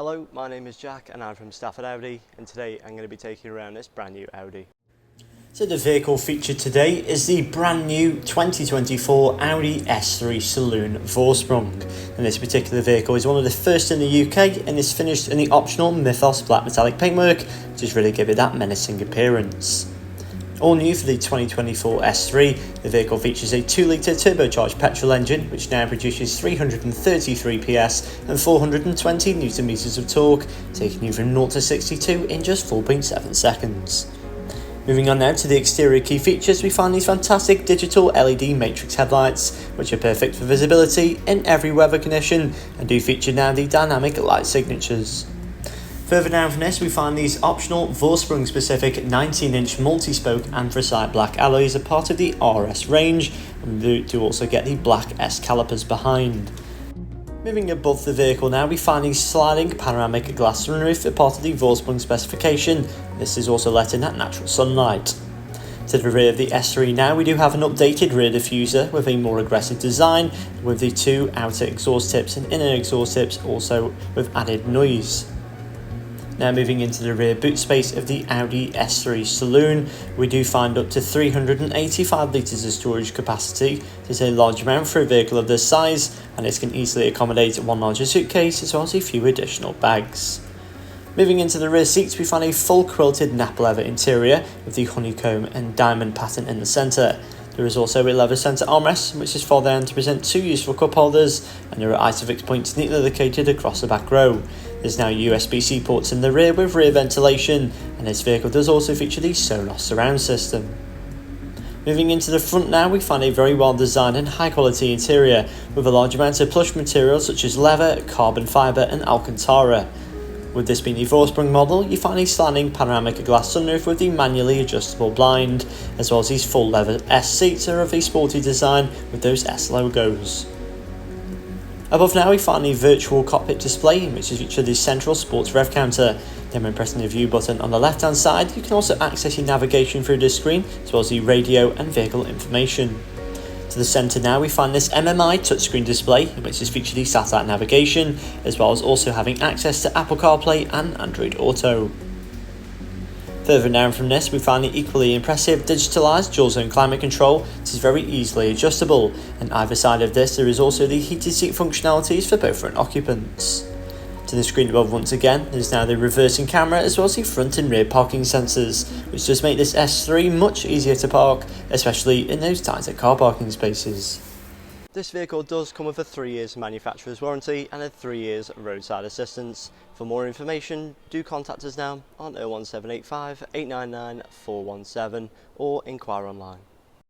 Hello, my name is Jack and I'm from Stafford Audi, and today I'm going to be taking you around this brand new Audi. So the vehicle featured today is the brand new 2024 Audi S3 Saloon Vorsprung, and this particular vehicle is one of the first in the UK and is finished in the optional Mythos Black metallic paintwork, which is really give it that menacing appearance. All new for the 2024 S3, the vehicle features a 2-litre turbocharged petrol engine which now produces 333 PS and 420 Nm of torque, taking you from 0 to 62 in just 4.7 seconds. Moving on now to the exterior key features, we find these fantastic digital LED matrix headlights, which are perfect for visibility in every weather condition and do feature now the dynamic light signatures. Further down from this, we find these optional Vorsprung specific 19-inch multi-spoke anthracite black alloys as part of the RS range, and we do also get the black S calipers behind. Moving above the vehicle now, we find a sliding panoramic glass sunroof as part of the Vorsprung specification. This is also let in at natural sunlight. To the rear of the S3 now, we do have an updated rear diffuser with a more aggressive design, with the two outer exhaust tips and inner exhaust tips also with added noise. Now moving into the rear boot space of the Audi S3 Saloon, we do find up to 385 litres of storage capacity. This is a large amount for a vehicle of this size, and this can easily accommodate one larger suitcase as well as a few additional bags. Moving into the rear seats, we find a full quilted napa leather interior with the honeycomb and diamond pattern in the centre. There is also a leather centre armrest, which is folded down to present two useful cup holders, and there are Isofix points neatly located across the back row. There's now USB-C ports in the rear with rear ventilation, and this vehicle does also feature the Sonos surround system. Moving into the front now, we find a very well designed and high quality interior with a large amount of plush materials such as leather, carbon fibre and Alcantara. With this being the Vorsprung model, you find a sliding panoramic glass sunroof with the manually adjustable blind, as well as these full leather S seats are of a sporty design with those S logos. Above now we find the virtual cockpit display, in which features the central sports rev counter. Then when pressing the view button on the left hand side, you can also access your navigation through this screen, as well as the radio and vehicle information. To the centre now we find this MMI touchscreen display, in which is featured the satellite navigation, as well as also having access to Apple CarPlay and Android Auto. Further down from this, we find the equally impressive digitalised dual zone climate control. This is very easily adjustable, and either side of this there is also the heated seat functionalities for both front occupants. To the screen above once again, there is now the reversing camera as well as the front and rear parking sensors, which does make this S3 much easier to park, especially in those tighter car parking spaces. This vehicle does come with a 3 years manufacturer's warranty and a 3 years roadside assistance. For more information, do contact us now on 01785 899 417 or inquire online.